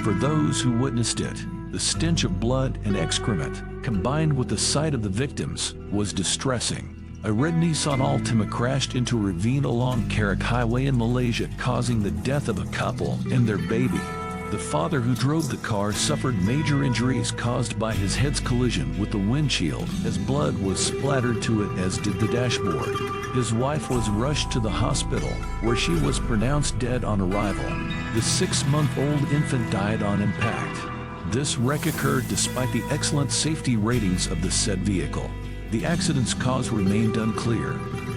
For those who witnessed it, the stench of blood and excrement, combined with the sight of the victims, was distressing. A red Nissan Altima crashed into a ravine along Karak Highway in Malaysia, causing the death of a couple and their baby. The father who drove the car suffered major injuries caused by his head's collision with the windshield, as blood was splattered to it, as did the dashboard. His wife was rushed to the hospital, where she was pronounced dead on arrival. The 6-month-old infant died on impact. This wreck occurred despite the excellent safety ratings of the said vehicle. The accident's cause remained unclear,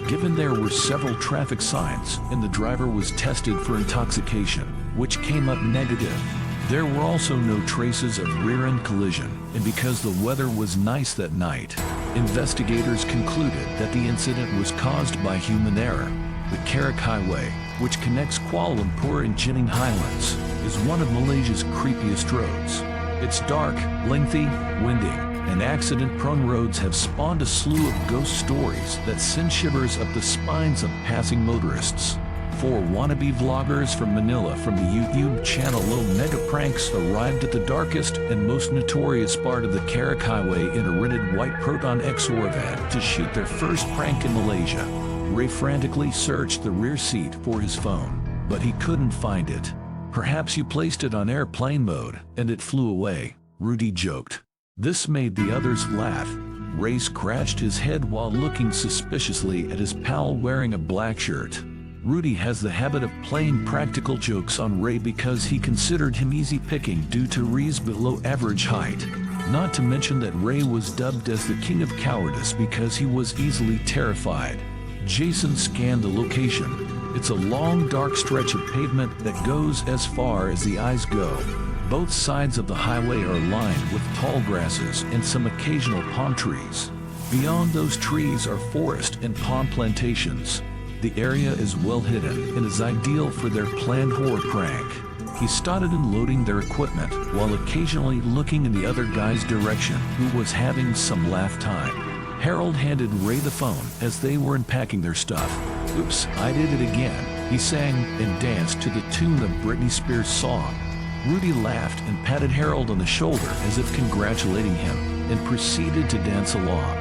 given there were several traffic signs and the driver was tested for intoxication, which came up negative. There were also no traces of rear-end collision, and because the weather was nice that night, investigators concluded that the incident was caused by human error. The Karak Highway, which connects Kuala Lumpur and Genting Highlands, is one of Malaysia's creepiest roads. Its dark, lengthy, winding, and accident-prone roads have spawned a slew of ghost stories that send shivers up the spines of passing motorists. 4 wannabe vloggers from Manila from the YouTube channel Low Mega Pranks arrived at the darkest and most notorious part of the Karak Highway in a rented white Proton XR van to shoot their first prank in Malaysia. Ray frantically searched the rear seat for his phone, but he couldn't find it. "Perhaps you placed it on airplane mode and it flew away," Rudy joked. This made the others laugh. Ray scratched his head while looking suspiciously at his pal wearing a black shirt. Rudy has the habit of playing practical jokes on Ray because he considered him easy picking due to Ray's below-average height. Not to mention that Ray was dubbed as the king of cowardice because he was easily terrified. Jason scanned the location. It's a long, dark stretch of pavement that goes as far as the eyes go. Both sides of the highway are lined with tall grasses and some occasional palm trees. Beyond those trees are forest and palm plantations. The area is well hidden and is ideal for their planned horror prank. He started unloading their equipment while occasionally looking in the other guy's direction, who was having some laugh time. Harold handed Ray the phone as they were unpacking their stuff. "Oops, I did it again," he sang and danced to the tune of Britney Spears' song. Rudy laughed and patted Harold on the shoulder as if congratulating him, and proceeded to dance along.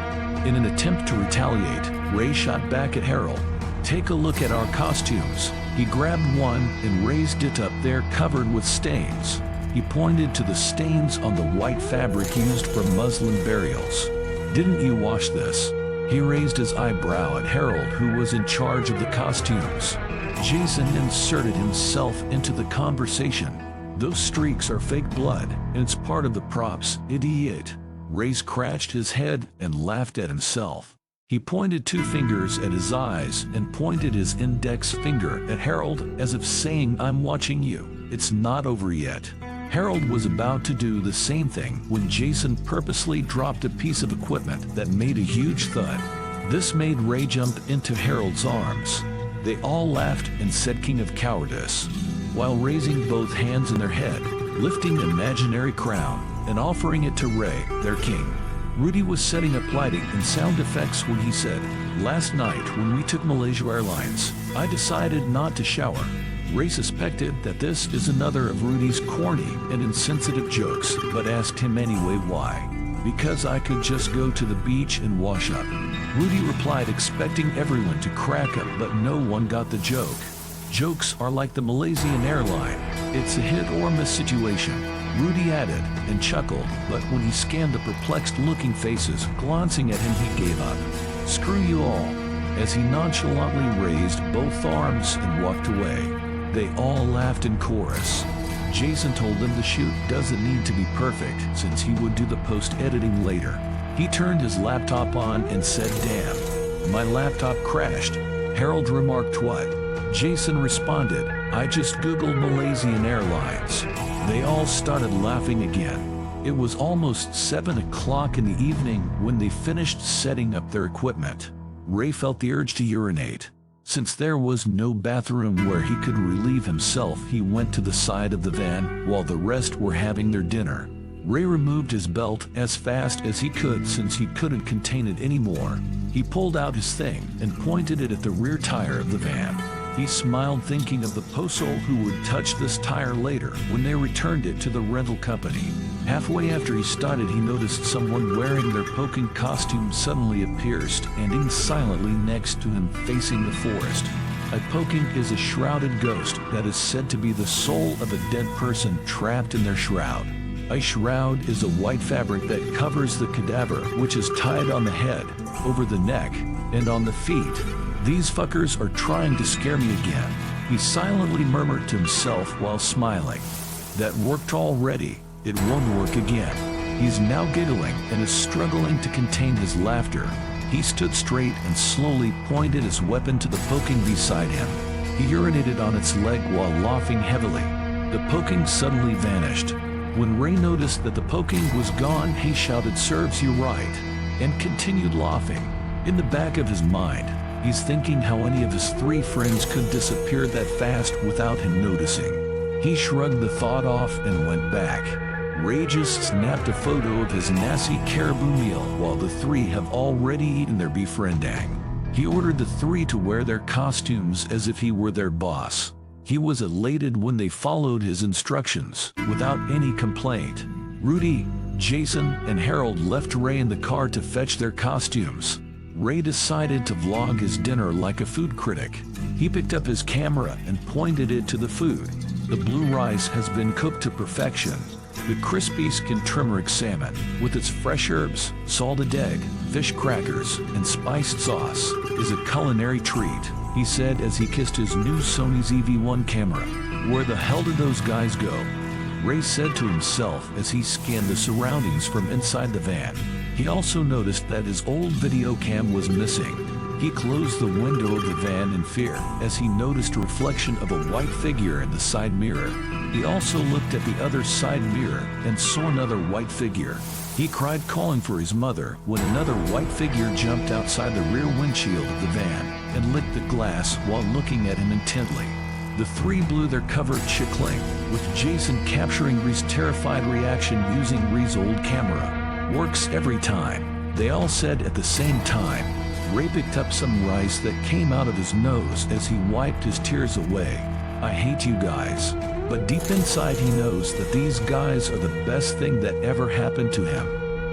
In an attempt to retaliate, Ray shot back at Harold. "Take a look at our costumes." He grabbed one and raised it up there, covered with stains. He pointed to the stains on the white fabric used for Muslim burials. "Didn't you wash this?" He raised his eyebrow at Harold, who was in charge of the costumes. Jason inserted himself into the conversation. "Those streaks are fake blood, and it's part of the props, idiot." Ray scratched his head and laughed at himself. He pointed 2 fingers at his eyes and pointed his index finger at Harold as if saying, "I'm watching you. It's not over yet." Harold was about to do the same thing when Jason purposely dropped a piece of equipment that made a huge thud. This made Ray jump into Harold's arms. They all laughed and said "King of Cowardice," while raising both hands in their head, lifting an imaginary crown, and offering it to Ray, their king. Rudy was setting up lighting and sound effects when he said, "Last night when we took Malaysia Airlines, I decided not to shower." Ray suspected that this is another of Rudy's corny and insensitive jokes, but asked him anyway why. "Because I could just go to the beach and wash up." Rudy replied, expecting everyone to crack up, but no one got the joke. Jokes are like the Malaysian airline. It's a hit or miss situation. Rudy added and chuckled, but when he scanned the perplexed-looking faces glancing at him, he gave up. "Screw you all," as he nonchalantly raised both arms and walked away. They all laughed in chorus. Jason told them the shoot doesn't need to be perfect since he would do the post-editing later. He turned his laptop on and said, "Damn, my laptop crashed." Harold remarked, "What?" Jason responded, "I just Googled Malaysian Airlines." They all started laughing again. It was almost 7 o'clock in the evening when they finished setting up their equipment. Ray felt the urge to urinate. Since there was no bathroom where he could relieve himself, he went to the side of the van while the rest were having their dinner. Ray removed his belt as fast as he could since he couldn't contain it anymore. He pulled out his thing and pointed it at the rear tire of the van. He smiled, thinking of the Pocong who would touch this tire later when they returned it to the rental company. Halfway after he started, he noticed someone wearing their Pocong costume suddenly appeared, standing silently next to him facing the forest. A Pocong is a shrouded ghost that is said to be the soul of a dead person trapped in their shroud. A shroud is a white fabric that covers the cadaver, which is tied on the head, over the neck, and on the feet. These fuckers are trying to scare me again, he silently murmured to himself while smiling. That worked already, it won't work again. He's now giggling and is struggling to contain his laughter. He stood straight and slowly pointed his weapon to the Pocong beside him. He urinated on its leg while laughing heavily. The Pocong suddenly vanished. When Ray noticed that the Pocong was gone, he shouted, "Serves you right," and continued laughing. In the back of his mind, he's thinking how any of his 3 friends could disappear that fast without him noticing. He shrugged the thought off and went back. Ray just snapped a photo of his nasi caribou meal while the 3 have already eaten their beef rendang. He ordered the 3 to wear their costumes as if he were their boss. He was elated when they followed his instructions without any complaint. Rudy, Jason, and Harold left Ray in the car to fetch their costumes. Ray decided to vlog his dinner like a food critic. He picked up his camera and pointed it to the food. The blue rice has been cooked to perfection. The crispy skin turmeric salmon, with its fresh herbs, salted egg, fish crackers, and spiced sauce, is a culinary treat, he said as he kissed his new Sony ZV-1 camera. Where the hell did those guys go? Ray said to himself as he scanned the surroundings from inside the van. He also noticed that his old video cam was missing. He closed the window of the van in fear as he noticed a reflection of a white figure in the side mirror. He also looked at the other side mirror and saw another white figure. He cried, calling for his mother, when another white figure jumped outside the rear windshield of the van and licked the glass while looking at him intently. The 3 blew their cover chuckling, with Jason capturing Ree's terrified reaction using Ree's old camera. Works every time, they all said at the same time. Ray picked up some rice that came out of his nose as he wiped his tears away. I hate you guys. But deep inside he knows that these guys are the best thing that ever happened to him.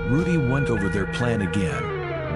Rudy went over their plan again.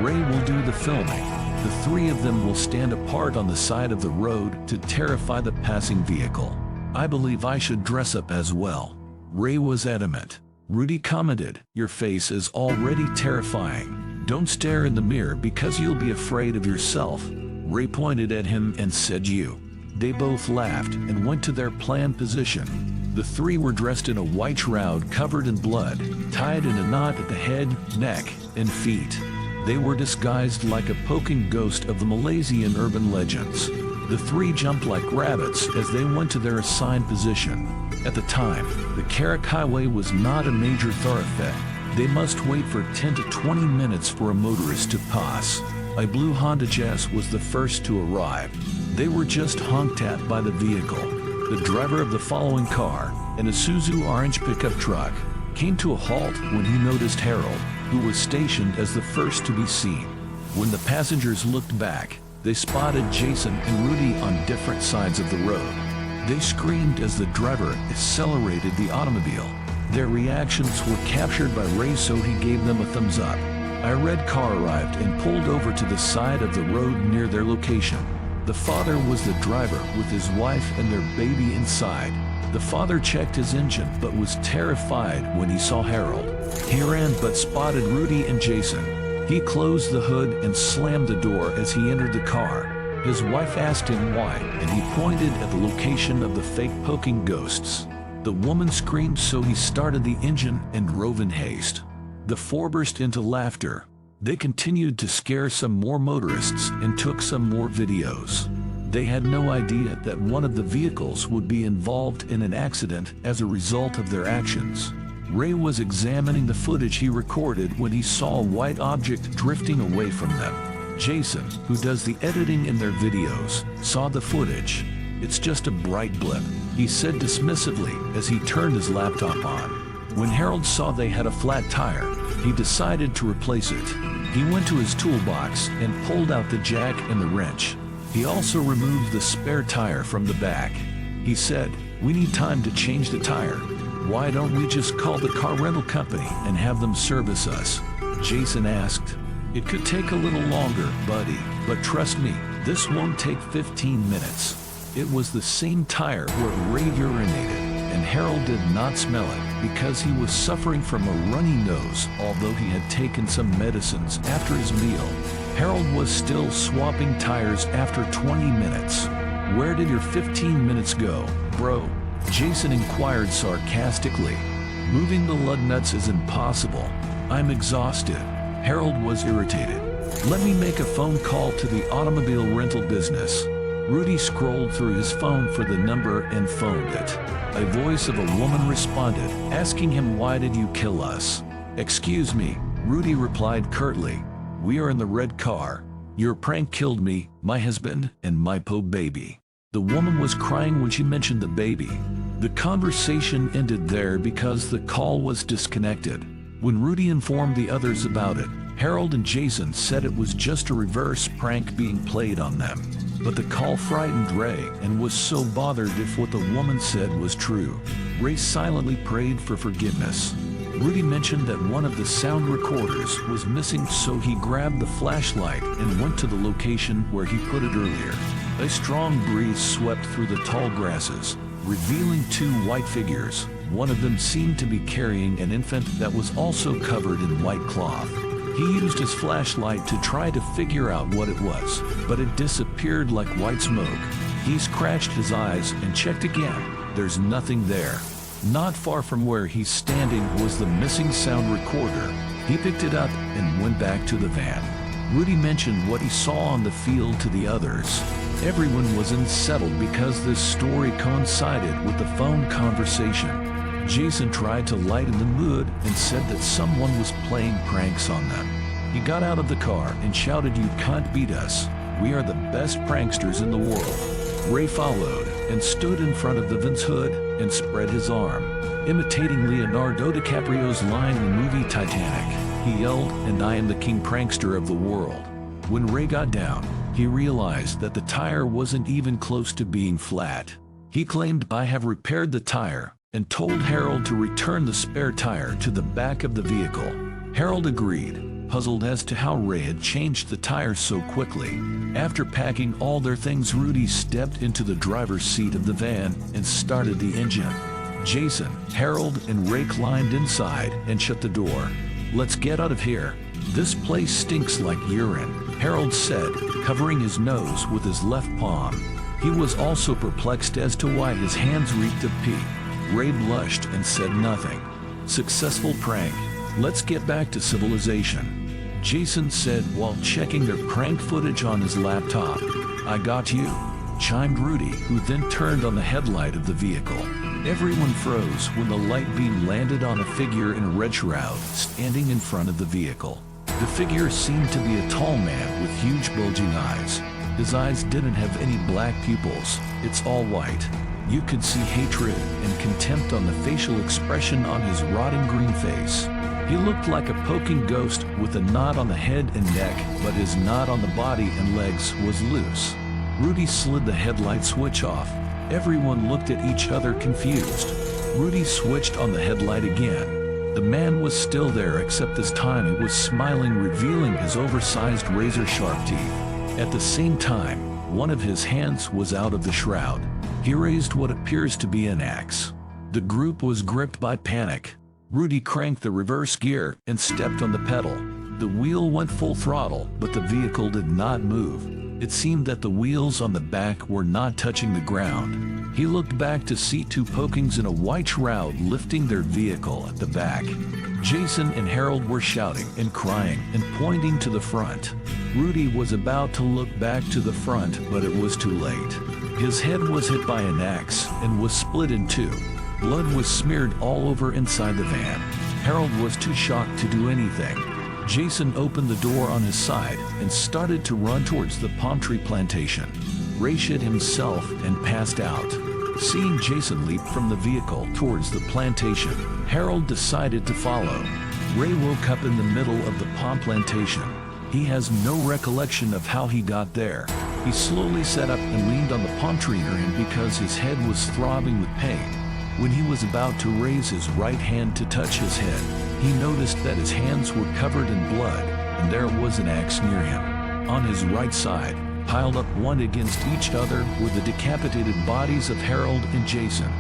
Ray will do the filming. The 3 of them will stand apart on the side of the road to terrify the passing vehicle. I believe I should dress up as well. Ray was adamant. Rudy commented, "Your face is already terrifying. Don't stare in the mirror because you'll be afraid of yourself." Ray pointed at him and said, "You." They both laughed and went to their planned position. The 3 were dressed in a white shroud covered in blood, tied in a knot at the head, neck, and feet. They were disguised like a Pocong ghost of the Malaysian urban legends. The 3 jumped like rabbits as they went to their assigned position. At the time, the Karak Highway was not a major thoroughfare. They must wait for 10 to 20 minutes for a motorist to pass. A blue Honda Jazz was the first to arrive. They were just honked at by the vehicle. The driver of the following car, an Isuzu orange pickup truck, came to a halt when he noticed Harold, who was stationed as the first to be seen. When the passengers looked back, they spotted Jason and Rudy on different sides of the road. They screamed as the driver accelerated the automobile. Their reactions were captured by Ray, so he gave them a thumbs up. A red car arrived and pulled over to the side of the road near their location. The father was the driver with his wife and their baby inside. The father checked his engine but was terrified when he saw Harold. He ran but spotted Rudy and Jason. He closed the hood and slammed the door as he entered the car. His wife asked him why, and he pointed at the location of the fake Pocong ghosts. The woman screamed, so he started the engine and drove in haste. The 4 burst into laughter. They continued to scare some more motorists and took some more videos. They had no idea that one of the vehicles would be involved in an accident as a result of their actions. Ray was examining the footage he recorded when he saw a white object drifting away from them. Jason, who does the editing in their videos, saw the footage. "It's just a bright blip," he said dismissively as he turned his laptop on. When Harold saw they had a flat tire, he decided to replace it. He went to his toolbox and pulled out the jack and the wrench. He also removed the spare tire from the back. He said, "We need time to change the tire. Why don't we just call the car rental company and have them service us?" Jason asked. "It could take a little longer, buddy, but trust me, this won't take 15 minutes. It was the same tire where Ray urinated, and Harold did not smell it because he was suffering from a runny nose, although he had taken some medicines after his meal. Harold was still swapping tires after 20 minutes. Where did your 15 minutes go, bro?" Jason inquired sarcastically. "Moving the lug nuts is impossible. I'm exhausted." Harold was irritated. "Let me make a phone call to the automobile rental business." Rudy scrolled through his phone for the number and phoned it. A voice of a woman responded, asking him, "Why did you kill us?" "Excuse me," Rudy replied curtly. "We are in the red car. Your prank killed me, my husband, and my baby." The woman was crying when she mentioned the baby. The conversation ended there because the call was disconnected. When Rudy informed the others about it, Harold and Jason said it was just a reverse prank being played on them. But the call frightened Ray and was so bothered if what the woman said was true. Ray silently prayed for forgiveness. Rudy mentioned that one of the sound recorders was missing, so he grabbed the flashlight and went to the location where he put it earlier. A strong breeze swept through the tall grasses, revealing two white figures. One of them seemed to be carrying an infant that was also covered in white cloth. He used his flashlight to try to figure out what it was, but it disappeared like white smoke. He scratched his eyes and checked again. There's nothing there. Not far from where he's standing was the missing sound recorder. He picked it up and went back to the van. Rudy mentioned what he saw on the field to the others. Everyone was unsettled because this story coincided with the phone conversation. Jason tried to lighten the mood and said that someone was playing pranks on them. He got out of the car and shouted, "You can't beat us. We are the best pranksters in the world." Ray followed and stood in front of the van's hood and spread his arm. Imitating Leonardo DiCaprio's line in the movie Titanic, he yelled, "And I am the king prankster of the world." When Ray got down, he realized that the tire wasn't even close to being flat. He claimed, "I have repaired the tire," and told Harold to return the spare tire to the back of the vehicle. Harold agreed, puzzled as to how Ray had changed the tire so quickly. After packing all their things, Rudy stepped into the driver's seat of the van and started the engine. Jason, Harold, and Ray climbed inside and shut the door. "Let's get out of here. This place stinks like urine," Harold said, covering his nose with his left palm. He was also perplexed as to why his hands reeked of pee. Ray blushed and said nothing. "Successful prank. Let's get back to civilization," Jason said while checking their prank footage on his laptop. "I got you," chimed Rudy, who then turned on the headlight of the vehicle. Everyone froze when the light beam landed on a figure in a red shroud standing in front of the vehicle. The figure seemed to be a tall man with huge bulging eyes. His eyes didn't have any black pupils. It's all white. You could see hatred and contempt on the facial expression on his rotting green face. He looked like a poking ghost with a knot on the head and neck, but his knot on the body and legs was loose. Rudy slid the headlight switch off. Everyone looked at each other confused. Rudy switched on the headlight again. The man was still there, except this time it was smiling, revealing his oversized razor-sharp teeth. At the same time, one of his hands was out of the shroud. He raised what appears to be an axe. The group was gripped by panic. Rudy cranked the reverse gear and stepped on the pedal. The wheel went full throttle, but the vehicle did not move. It seemed that the wheels on the back were not touching the ground. He looked back to see two Pocings in a white shroud lifting their vehicle at the back. Jason and Harold were shouting and crying and pointing to the front. Rudy was about to look back to the front, but it was too late. His head was hit by an axe and was split in two. Blood was smeared all over inside the van. Harold was too shocked to do anything. Jason opened the door on his side and started to run towards the palm tree plantation. Ray shit himself and passed out. Seeing Jason leap from the vehicle towards the plantation, Harold decided to follow. Ray woke up in the middle of the palm plantation. He has no recollection of how he got there. He slowly sat up and leaned on the palm tree near him because his head was throbbing with pain. When he was about to raise his right hand to touch his head, he noticed that his hands were covered in blood, and there was an axe near him. On his right side, piled up one against each other, were the decapitated bodies of Harold and Jason.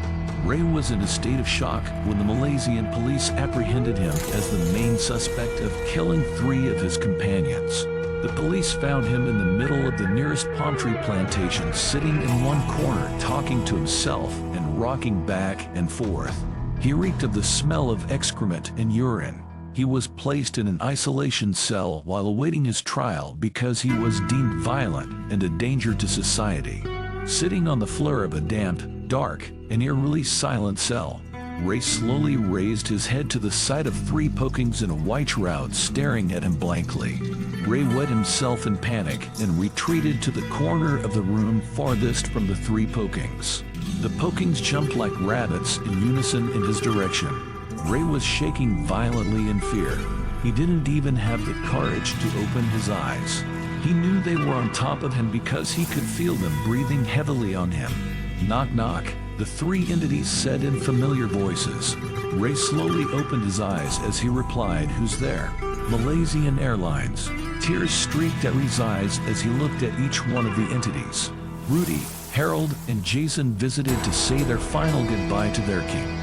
Ray was in a state of shock when the Malaysian police apprehended him as the main suspect of killing 3 of his companions. The police found him in the middle of the nearest palm tree plantation, sitting in one corner talking to himself and rocking back and forth. He reeked of the smell of excrement and urine. He was placed in an isolation cell while awaiting his trial because he was deemed violent and a danger to society. Sitting on the floor of a damp, dark, and eerily silent cell, Ray slowly raised his head to the sight of 3 Pocings in a white shroud staring at him blankly. Ray wet himself in panic and retreated to the corner of the room farthest from the 3 Pocings. The Pocings jumped like rabbits in unison in his direction. Ray was shaking violently in fear. He didn't even have the courage to open his eyes. He knew they were on top of him because he could feel them breathing heavily on him. Knock knock, the 3 entities said in familiar voices. Ray slowly opened his eyes as he replied, "Who's there?" Malaysian Airlines. Tears streaked at Ray's eyes as he looked at each one of the entities. Rudy, Harold, and Jason visited to say their final goodbye to their king.